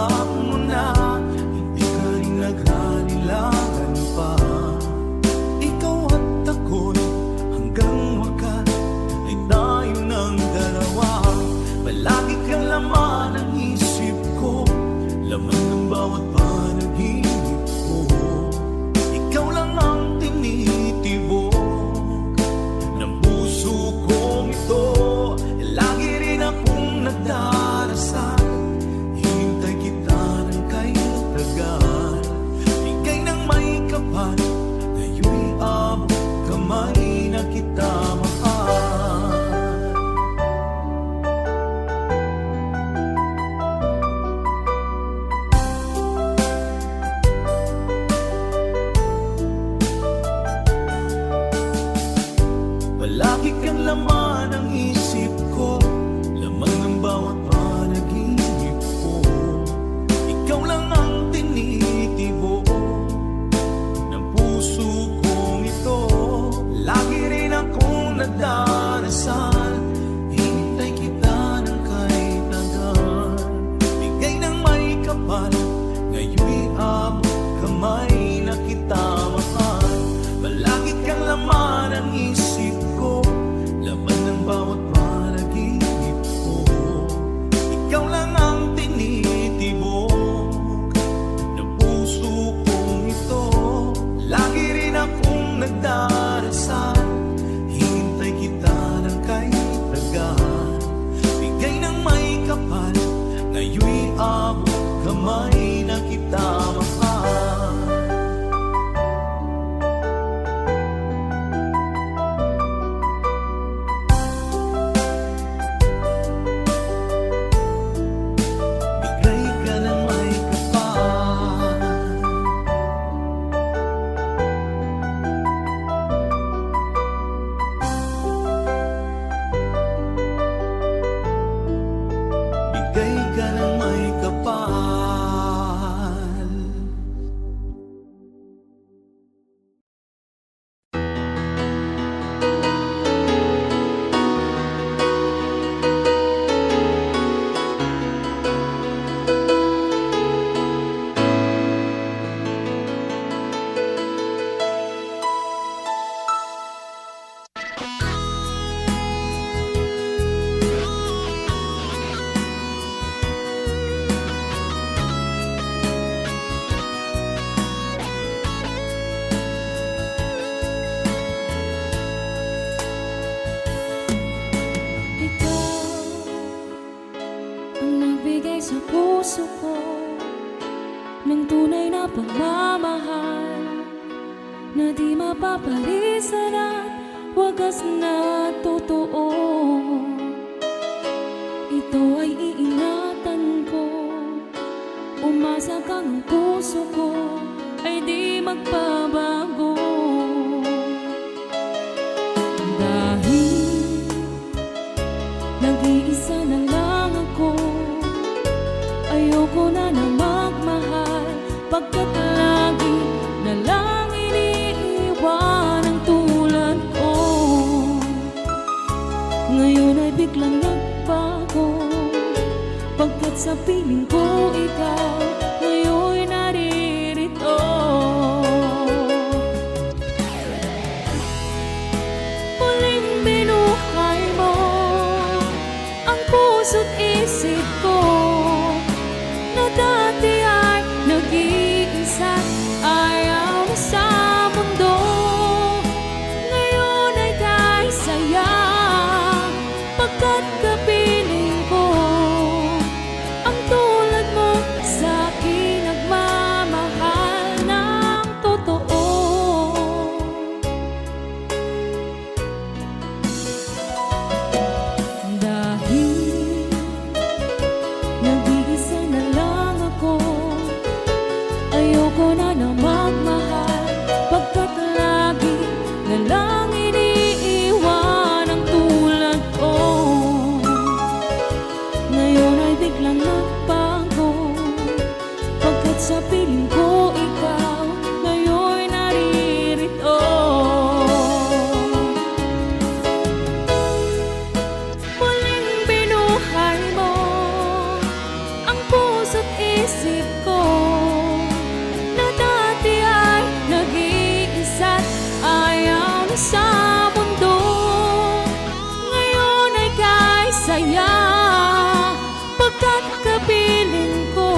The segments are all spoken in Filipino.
Tinanggap mo na, hindi ka rin nag-anilangan pa. Ikaw at ako'y hanggang wakas ay tayo ng dalawa. Palagi kang laman ng isip ko, laman ng bawat panaginip ko. Ikaw lang ang tinitibok ng puso kong ito. Lagi rin akong nagdarasal, hinintay kita ng kay tagal. Bigay ng may kapal, ngayon'y abot kamay na kita mahal. Palagi kang laman ng isip ko, laman ng bawat panaginip ko. Ikaw lang ang tinitibok ng puso kong ito. Lagi rin akong nagdarasal, hinintay kita ng kay tagal. Bigay ng may kapal, ngayon'y abot kamay na kita mahal. Palagi kang laman ng isip ko, laman ng bawat panaginip ko. Ikaw lang ang tinitibok ng puso kong ito. Lagi rin akong nagdarasal, hinintay kita ng kay tagal. Bigay ng may kapal, ngayon'y abot kamay na kita mahal. Bigay ka ng may kapal. Sa puso ko ng tunay na pagmamahal na di mapapalisan at wagas na totoo. Ito ay iingatan ko, umasa kang ang puso ko ay di magbabago. Dahil nag-iisa na lang ako, ayoko na na magmahal, pagkat lagi na lang iniiwan ang tulad ko. Ngayon ay biglang nagbago, pagkat sa piling ko ikaw ngayon naririto. Muling binuhay mo ang puso't isip ko, na dati ay nag-iisa, ayaw na sa mundo. Ngayon ay kahit saya, pagkat kapiling ko ang tulad mo sa sa mundo. Ngayon ay kay saya, pagkat kapiling ko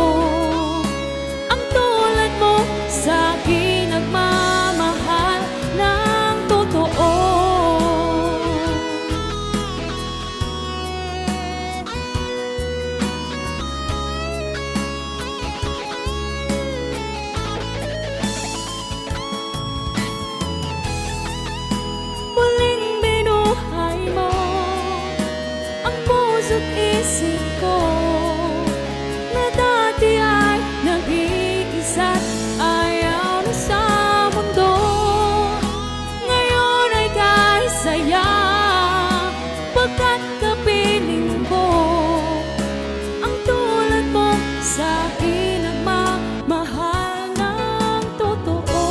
ang tulad mo sa akin nagmamahal ng totoo. Muling binuhay mo ang puso't isip ko, na dati ay nag-iisa't ayaw na sa mundo. Ngayon ay kay saya, pagkat kapiling ko ang tulad mo sa akin nagmamahal ng totoo.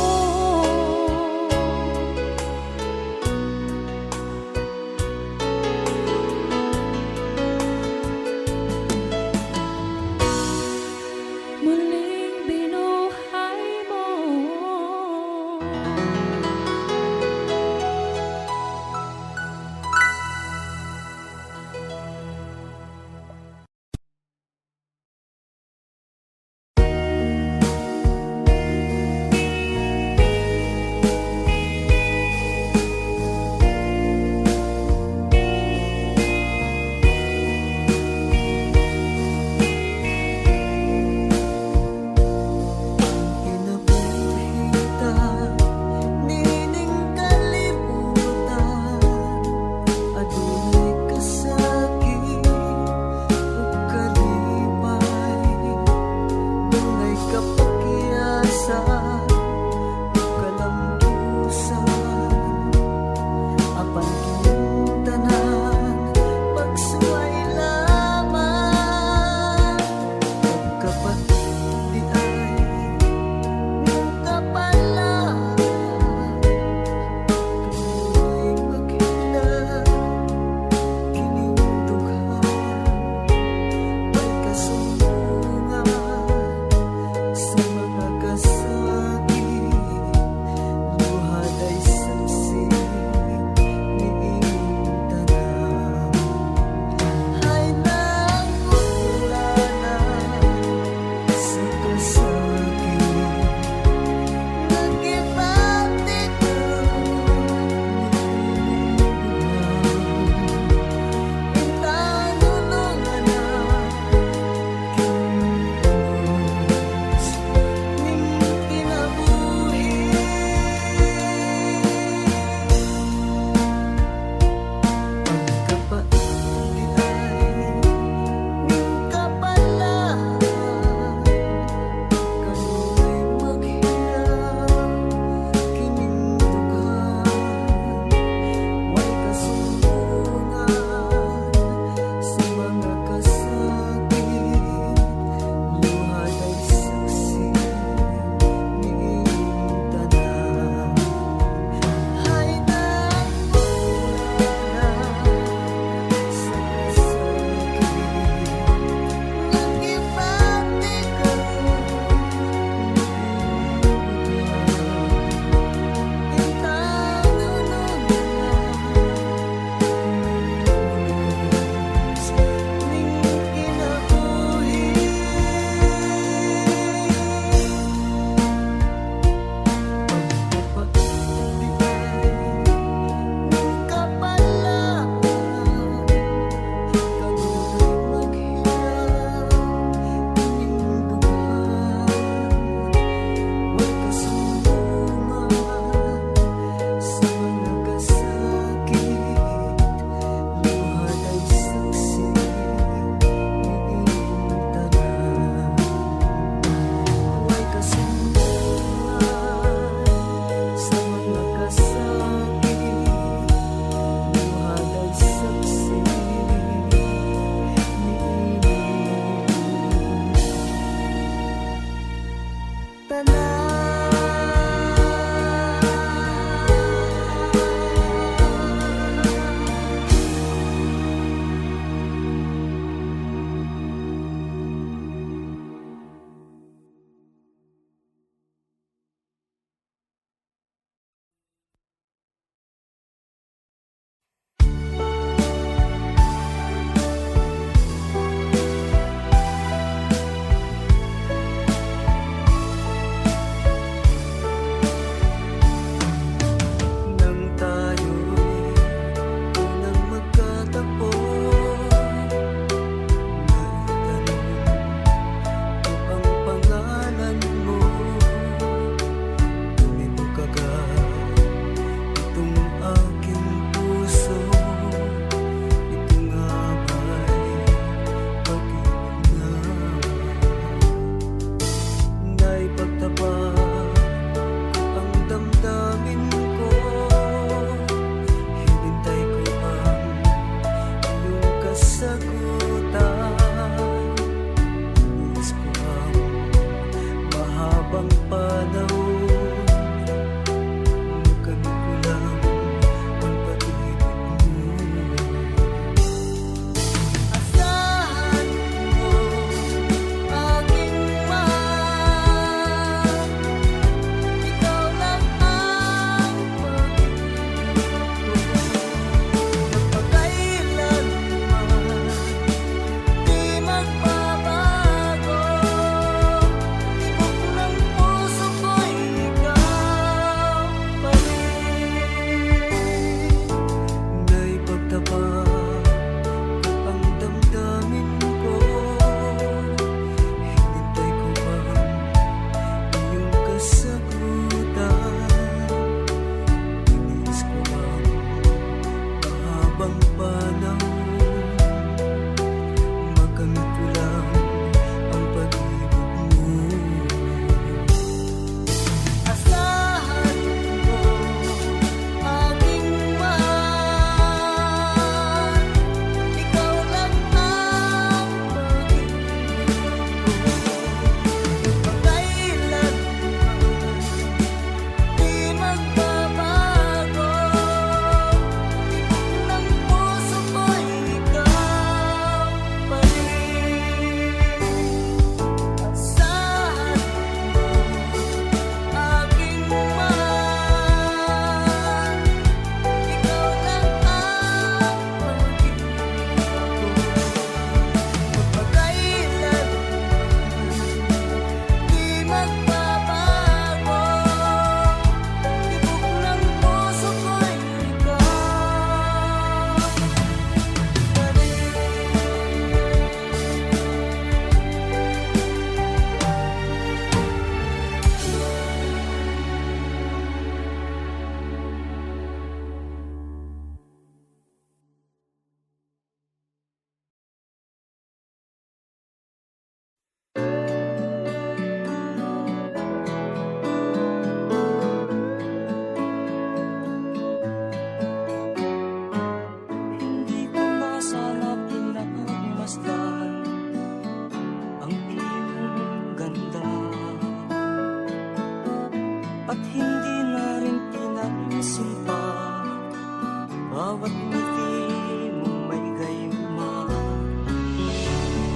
bawat ngiti mong may gayuma.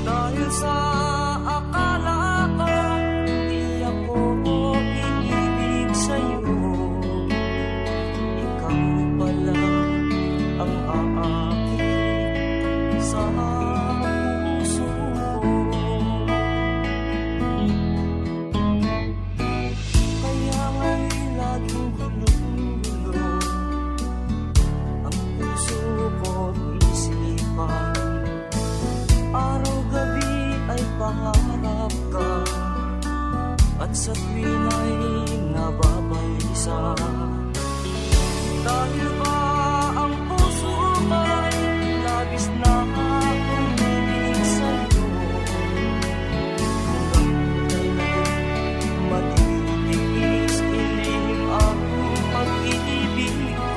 Dahil sa akala ko hindi ako iibig sa'yo, ikaw pala ang aakit sa puso ko. Kaya nga'y laging gulo-gulo ang puso ko't isipan. Araw-gabi ay pangarap ka, at sa tuwing ay nababalisa. Dahil ba ang puso ko'y labis na umiibig sa'yo, hanggang kailan matitiis ilim ang pag-ibig ko.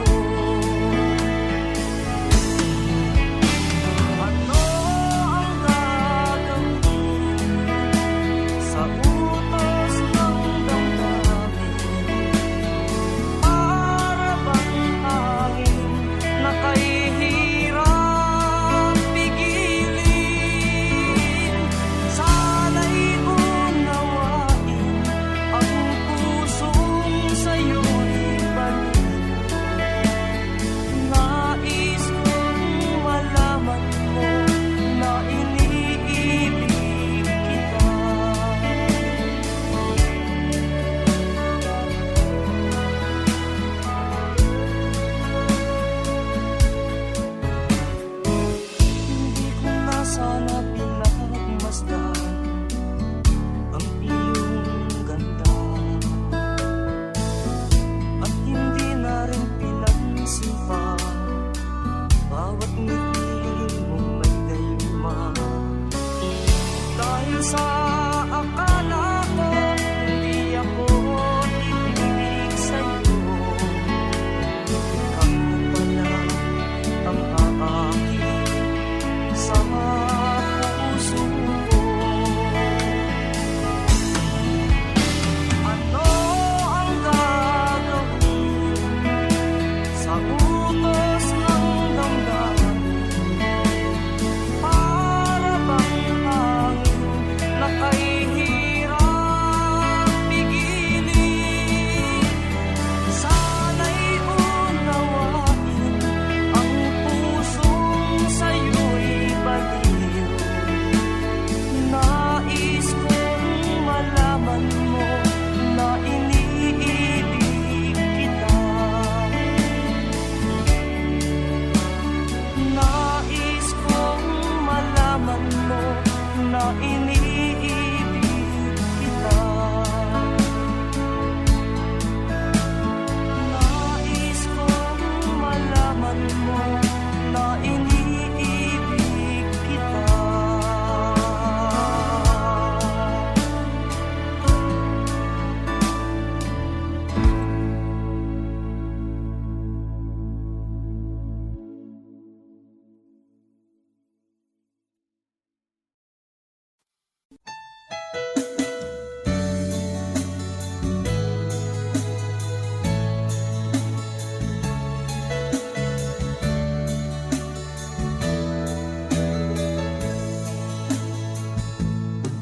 Ano ang gagawin sa utos ng damdamin? Para bang hangin na kahihirap pigilin? Sana'y unawain ang pusong sa'yo'y balik. Nais kong malaman mo na iniibig kita. Hindi ko na sana pinagmasdan ang iyong ganda, at hindi na rin pinansin pa bawat ngiti mong may gayuma. Dahil sa akala ko hindi ako iibig sa'yo, ikaw pala ang aakit sa puso ko. Ano ang gagawin sa utos ng damdamin? Para bang hangin na kahihirap pigilin? Sana'y unawain ang pusong sa'yo'y baliw. Nais kong malaman mo na iniibig kita. Nais kong malaman mo na iniibig kita. Nais kong malaman mo na iniibig kita.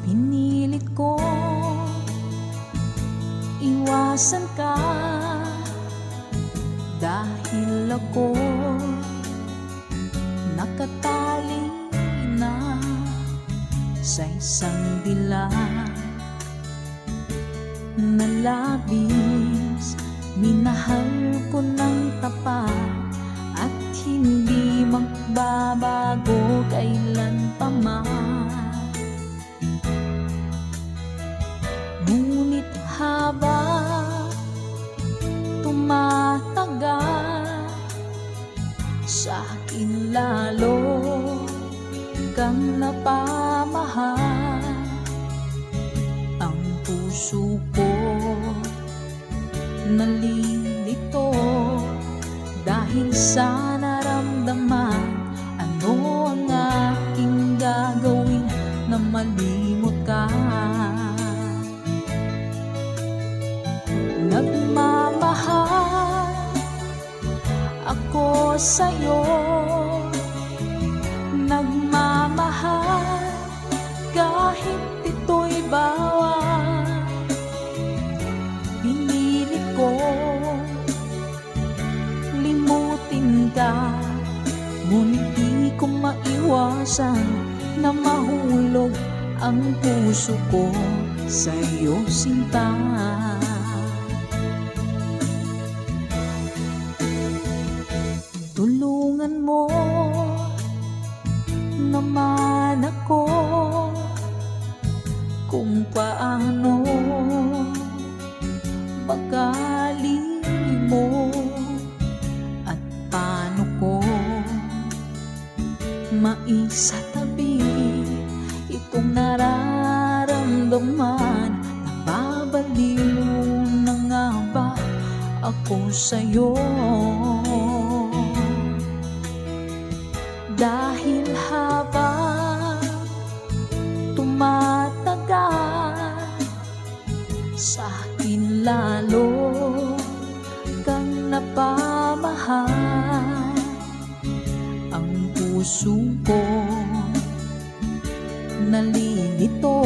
Pinilit ko iwasan ka, dahil ako nakatali na sa isang dilag na labis. Minahal ko ng tapat at hindi magbabago kailan pa man. Ngunit habang tumatagal, sa akin lalo kang napamahal. Ang puso ko nalilito dahil sa naramdaman. Ano ang aking gagawin na malimot ka? Nagmamahal ako sa'yo nagmamahal kahit ito'y bawal. Pinilit ko limutin ka, ngunit di ko maiwasan na mahulog ang puso ko sa'yo, sinta. Tulungan mo naman ako kung paano makalimot at paano ko maisatabi itong nararamdaman. Nababaliw na nga ba ako sa'yo? Dahil habang tumatagal, sa akin lalo kang napamahal. Ang puso ko nalilito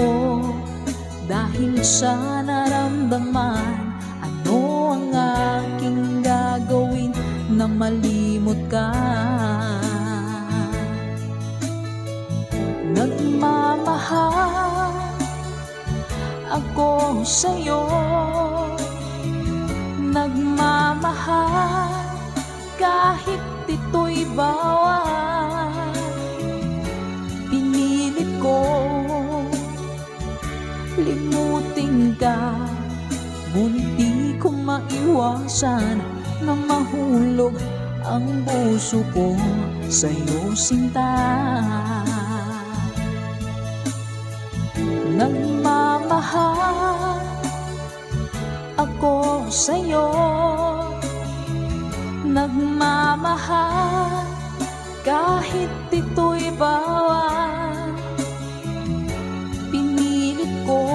dahil sa naramdaman. Ano ang aking gagawin na malimot ka? Nagmamahal ako sa'yo, nagmamahal kahit ito'y bawal. Pinilit ko limutin ka, ngunit di ko maiwasan na mahulog ang puso ko sa'yo, sinta. Nagmamahal ako sa'yo, nagmamahal kahit ito'y bawal. Pinilit ko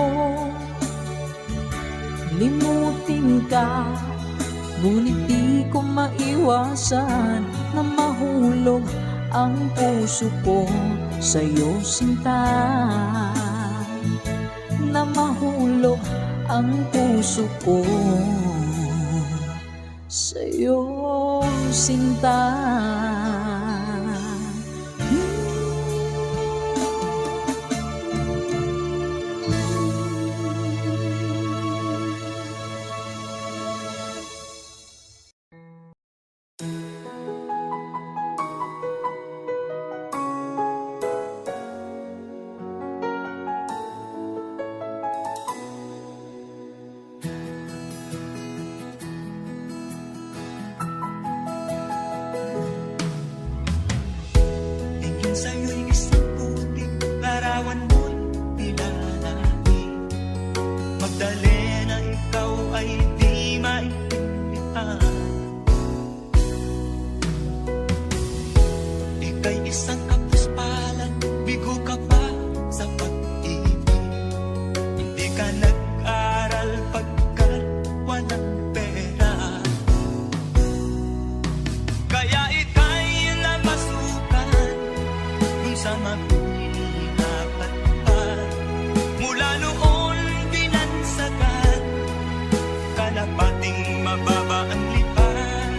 limutin ka, ngunit di ko maiwasan na mahulog ang puso ko sa'yo, sinta. Na mahulog ang puso ko sa'yo, sinta. Sa'yo'y isang puting larawan mo'y nilalaki. Magdali na ikaw ay di maintindihan. Ika'y isang kapuspalan, bigo ka pa sa pag-ibig. Hindi ka nag-aral pagkat walang pera. Kaya ika'y namasukan sa mapininapat pa. Mula noon binansagan, kalapating mababa ang lipan.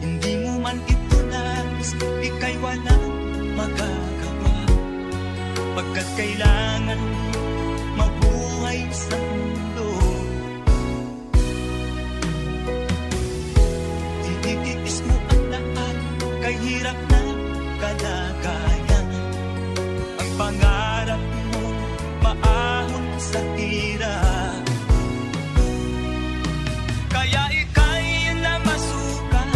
Hindi mo man ito nais, ika'y walang magagawa, pagkat kailangan mo mabuhay sa mundo. Tinitiis mo ang lahat, kay hirap na kalagayan. Ang pangarap mo maahon sa hirap. Kaya ika'y namasukan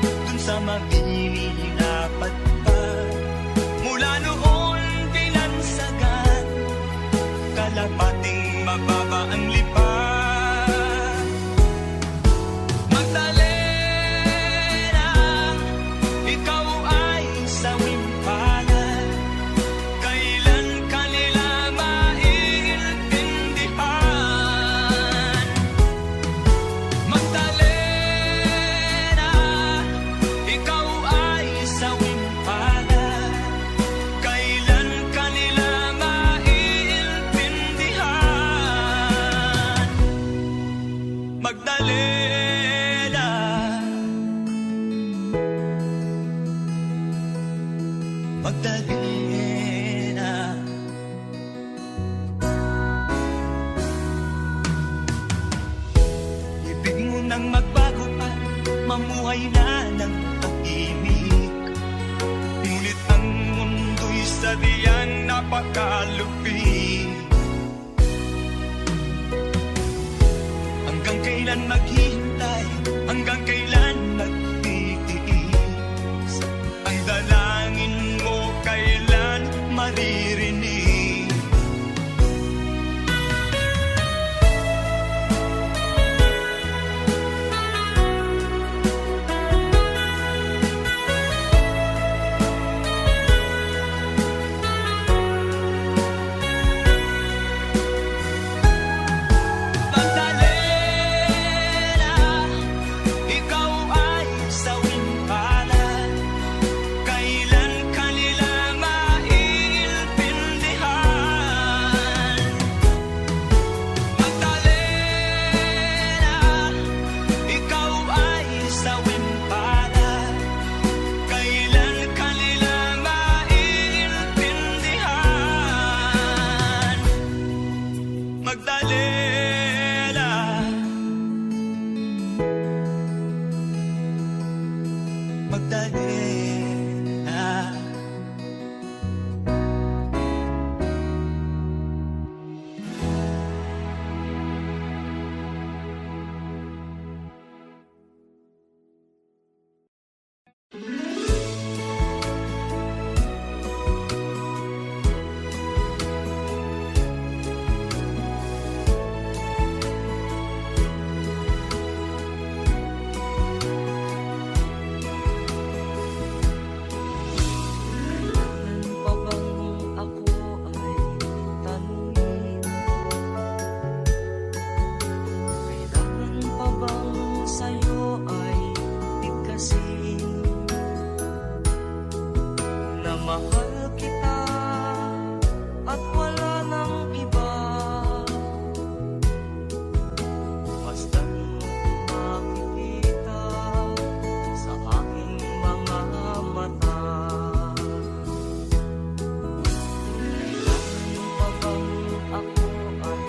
dun sa mabininapat pa. Mula noon binansagan, kalapating mababa ang lipan. Magdalena, ikaw ay sawing palad. Kailan kanila maiintindihan? Magdalena, Magdalena. Ibig mo nang magbago pa, mamuhay na ng tahimik. Ngunit ang mundo'y sadyang napakalupit. Hanggang kailan maghihintay? Hanggang kailan magtitiis? Ang dalangin mo kailan maririnig? Magdalena, ikaw ay sawing palad. Kailan kanila maiintindihan? Magdalena, ikaw ay sawing palad. Kailan kanila maiintindihan? Magdalena. Magdalena. Kailangan pa bang sa'yo ay bigkasin na mahal kita at wala nang iba? Basta't makikita sa aking mga mata. Kailangan pa bang ako ay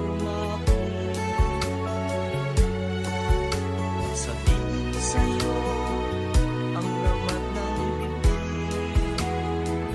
lumapit? Sabihin sa'yo ang laman ng bibig.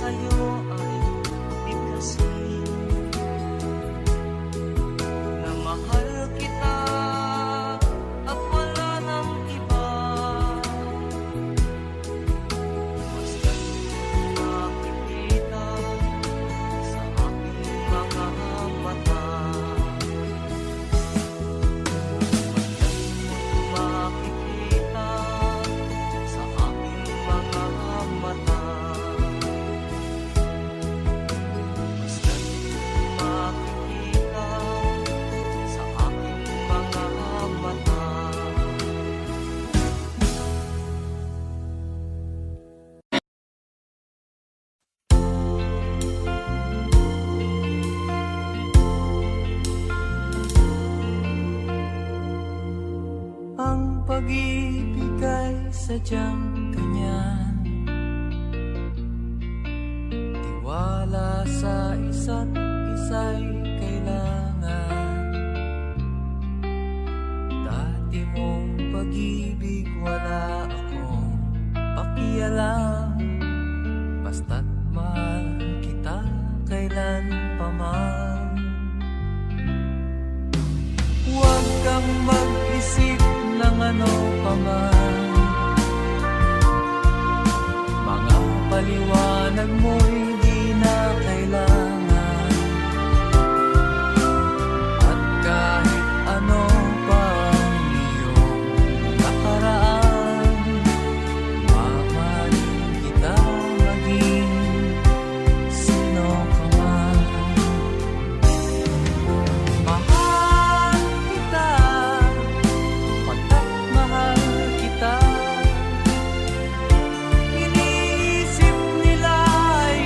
sa'yo ay bigkasin na mahal kita at wala nang iba. Basta't makikita sa aking mga mata, makikita sa aking mga mata. Basta't makikita sa aking mga mata. Ang pag-ibig ay sadyang ganyan, tiwala sa isa't isa'y kailangan. Dati mong pag-ibig wala akong pakialam, basta't mahal kita kailan pa man. Huwag kang mag-isip ng ano pa man, mga paliwanag mo'y di na kailangan. At kahit ano pa ang iyong nakaraan, mamahalin kita maging sino ka man. Mahal kita, pagkat mahal kita. Iniisip nila ay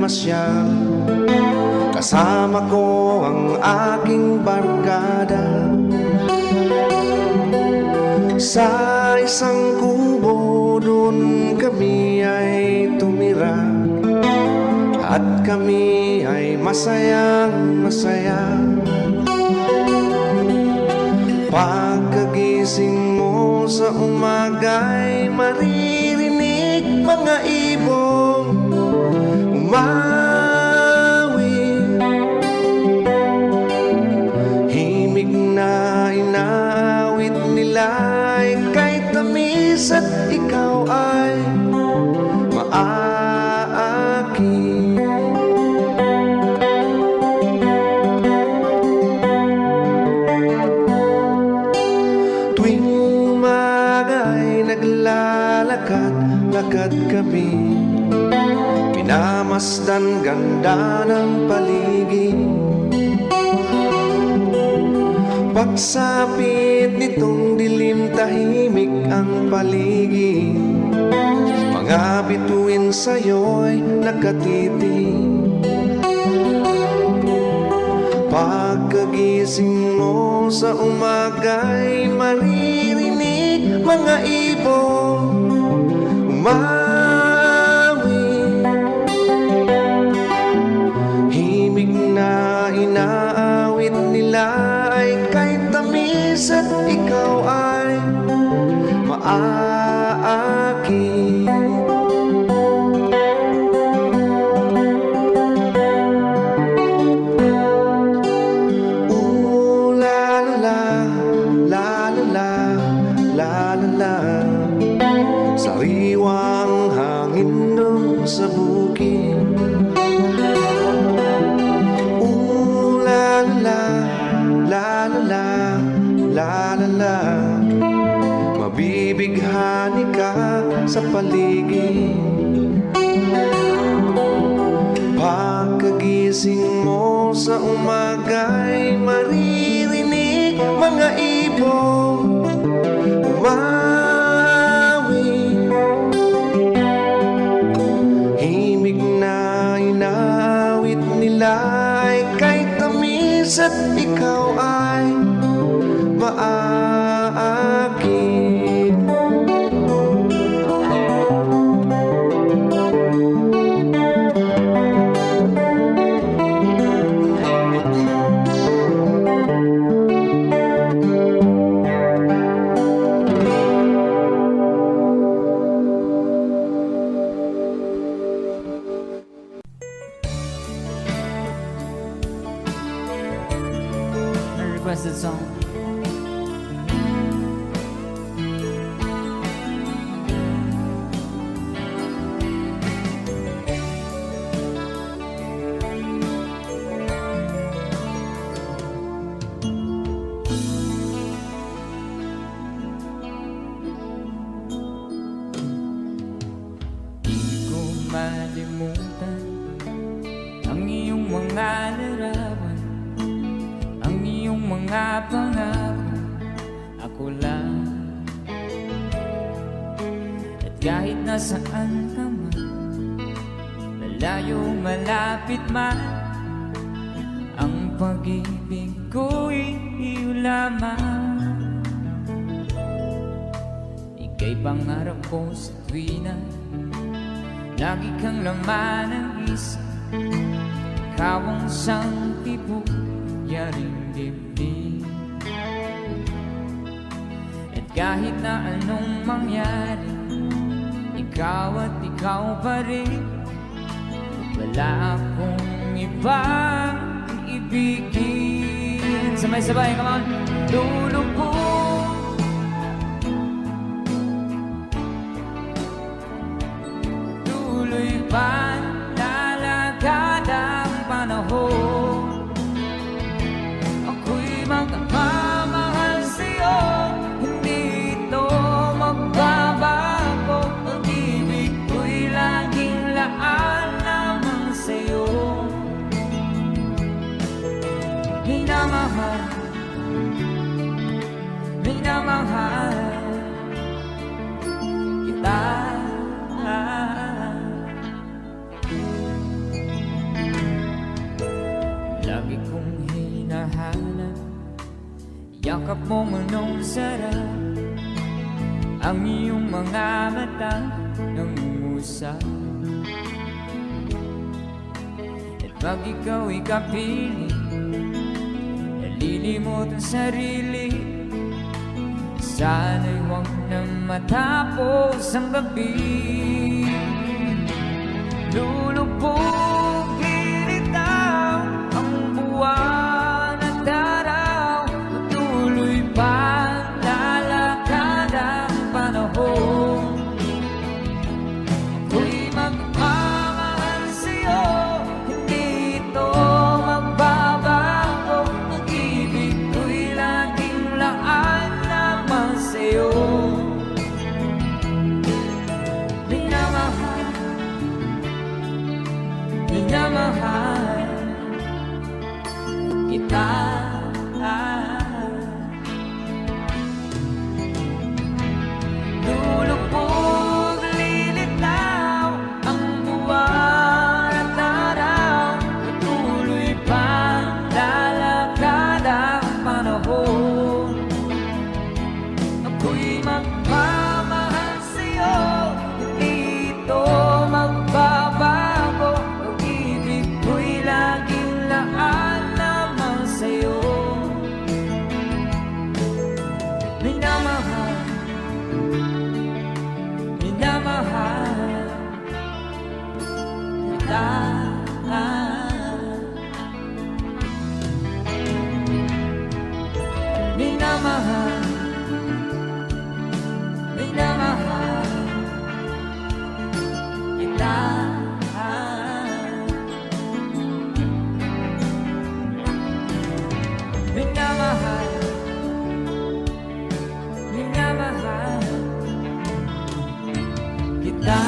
namasyal. Kasama ko ang aking barkada. Sa isang kubo doon kami ay tumira, at kami ay masayang masaya. Pagkagising mo sa umaga'y maririnig mga ibong umawi. Himig na inaawit nila ay kay tamis, at ikaw ay maaaki. Tuwing umaga ay naglalakad-lakad kami, minamasdan ganda ng paligid. Pagsapit nitong dilim, tahimik ang paligid. Mga bituin sa'yo'y nakatitig. Pagkagising mo sa umaga'y maririnig mga ibong umawi. Himig na inaawit nila ay kay tamis, at ikaw ay maaaki. Sariwang hangin doon sa bukid. La la la la la la la. Mabibighani ka sa paligid. Pagkagising mo sa umaga'y maririnig mga ibong umawi. Himig na inaawit nila ay kay tamis, at ikaw ay maaaki. Requested song. Di ko malimutan ang iyong mga larawan, ang iyong mga pangako. Ako lang, at kahit nasaan ka man, malayo malapit man, ang pag-ibig ko'y iyo lamang. Ika'y pangarap ko sa tuwina, lagi kang laman ng isip. Ikaw ang siyang tibok, yaring dibdib. At kahit na anong mangyari, ikaw at ikaw pa rin. Wala akong ibang iibigin. Sabay-sabay, come on. Lulubog, tuloy pa lalagad ang panahon. Ako'y magmamahal sa'yo, hindi ito magbabago. Pag-ibig ko'y laging laan lamang sa'yo. Minamahal, minamahal kita. yakap mo manong sarap, ang iyong mga mata nangungusap. At pag ikaw'y kapiling, nalilimot ang sarili. Sana'y huwag na matapos ang gabi. Lulubog, lilitaw ang buwan at araw. Patuloy pa lalakad ang panahon. Ako'y magmamahal sa'yo, hindi ito magbabago. Ang ibig ko'y laging laan lamang sa'yo. Minamahal, minamahal kita. Lulubog, lilitaw ang buwan at araw. Patuloy pang lalakad ang panahon. Ako'y magmamahal sa'yo, hindi ito magbabago. Pag-ibig ko'y laging laan lamang sa'yo. Minamahal, minamahal kita. Minamahal, minamahal kita. Minamahal, minamahal kita.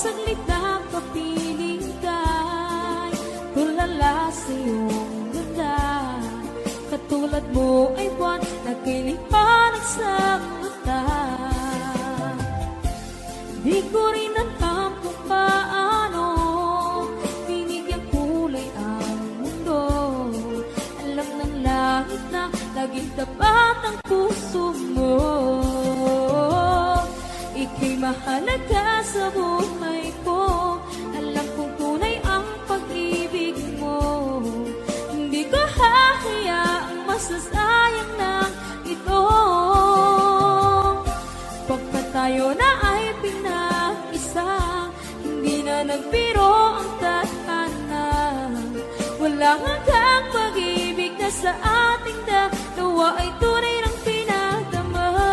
saglit na kapiling ka'y tulala sa iyong ganda. Katulad mo ay buwan na kiliwanag sa mata. Di ko rin alam kung paano binigyan kulay ang mundo. Alam ng langit na laging tapat ang puso mo. Ika'y mahalaga sa buhay ko. Alam kong tunay ang pag-ibig mo. Hindi ko hahayaang masasayang na ito. Pagkat tayo na ay pinag-isa, hindi na nagbiro ang tadhana. Walang hanggang pag-ibig na sa ating dalawa ay tunay ng pinagdama.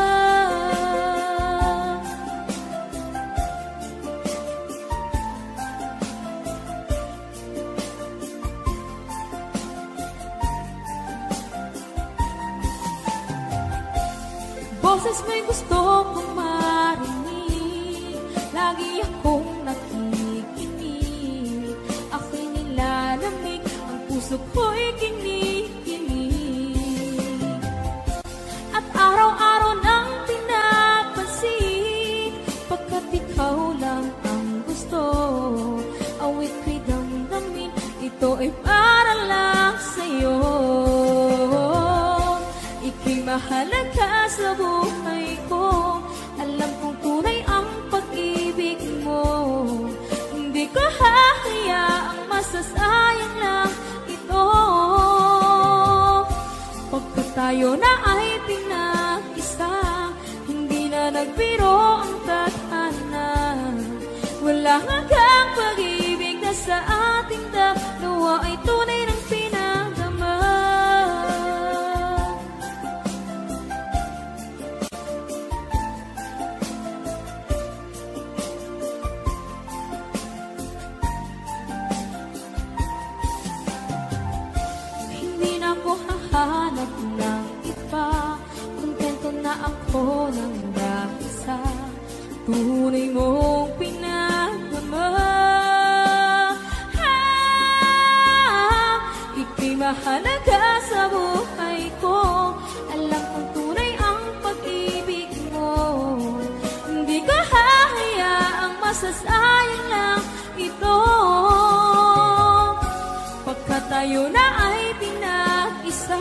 Boses mo'y gusto kong marinig, lagi akong nakikinig. Ako'y nilalamig, ang puso ko'y kinikilig. At araw-araw nang pinapansin, pagkat ikaw lang ang gusto. Awit ko'y damdamin, ito ay para lang sa'yo. Ika'y mahalaga sa buhay ko. Alam kong tunay ang pag-ibig mo. Hindi ko hahayaang masasayang lang ito. Pagkat tayo na ay pinag-isa, hindi na nagbiro ang tadhana. Wala hanggang pag-ibig na sa ating dalawa ay tunay ng pinagdama. Hindi na ako hahanap ng iba, kontento na ako ng dahil sa tunay mong pinagdama. Ika'y mahalaga sa buhay ko. Alam kong tunay ang pag-ibig mo. Hindi ko hahayaang masasayang lang ito. Pagkat tayo na ay pinag-isa,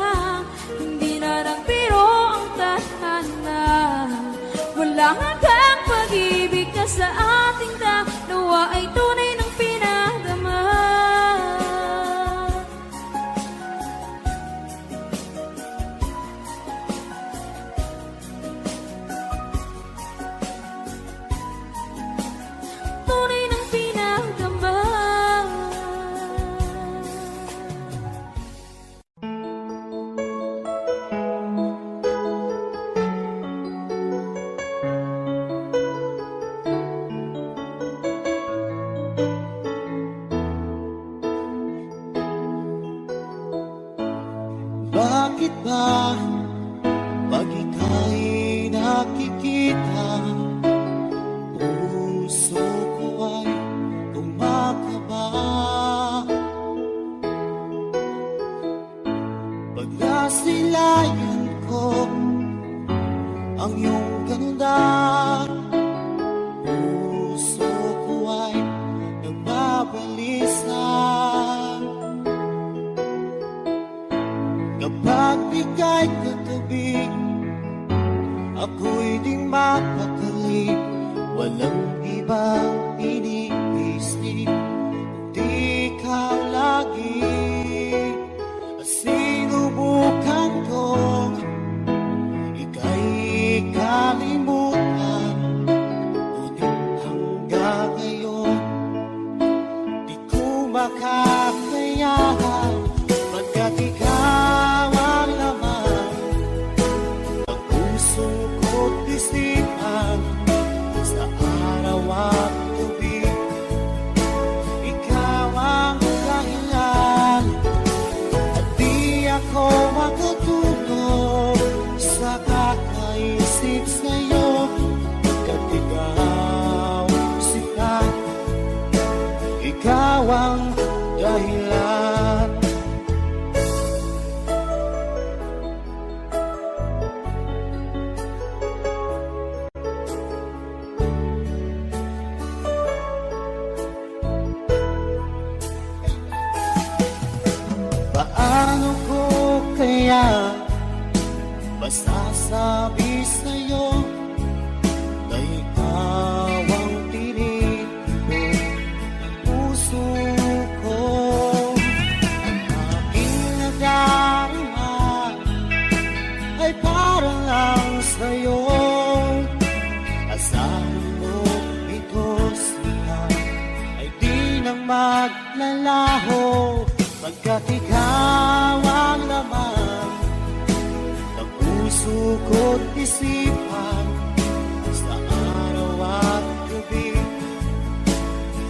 hindi na nagbiro ang tadhana. Wala hanggang pag-ibig na sa ating dalawa ay tunay ng pinagdama. Tunay ng pinagdama. Bakit ba pag ika'y nakikita, puso ko ay kumakaba? Pag nasilayan ko ang iyong ganda, puso ko ay nagbabalisa. Kapag ika'y katabi, ako'y di mapakali. Walang ibang iniisip, kundi ikaw lagi. At sinubukan kong ika'y kalimutan, ngunit hanggang ngayon di ko makakayanan. Pagkat ikaw ang laman ng puso ko't isipan, sa araw at gabi, ikaw ang dahilan. At di ako makatulog sa kakaisip sa'yo, pagkat ikaw sila kaya masasabi sa'yo na ikaw ang tinig ng puso ko. Ang aking nadarama ay para lang sa'yo. Asahan mo ito siya ay di nang maglalaho, pagkat ikaw ang laman ng puso ko't isipan. Sa araw at gabi,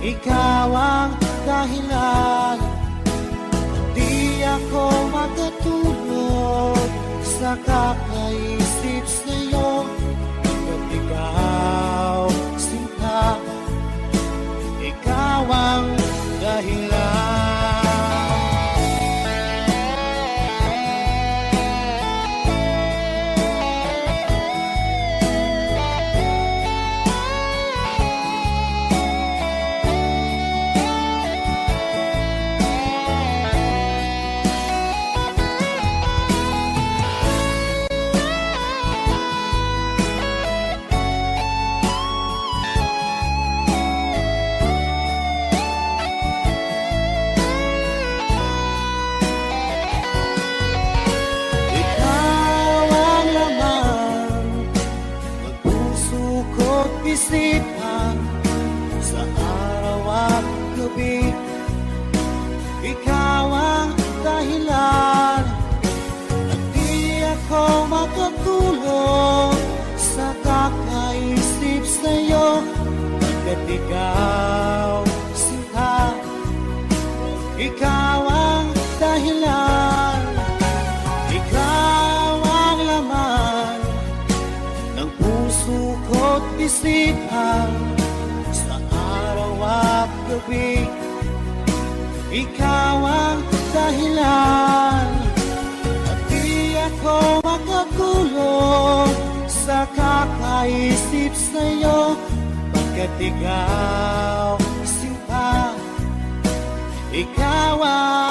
ikaw ang dahilan. Di ako makatulog sa kakaisip sa'yo, pagkat ikaw sinta, ikaw ang dahilan. Isipan sa araw at gabi, ikaw ang dahilan. At di ako makatulog sa kakaisip sa'yo, pagkat ikaw sinta, ikaw ang dahilan. Ikaw ang laman ng puso ko't isipan sa araw at gabi, ikaw ang dahilan. At di ako makatulog sa kakaisip sa'yo, pagkat ikaw sinta, ikaw ang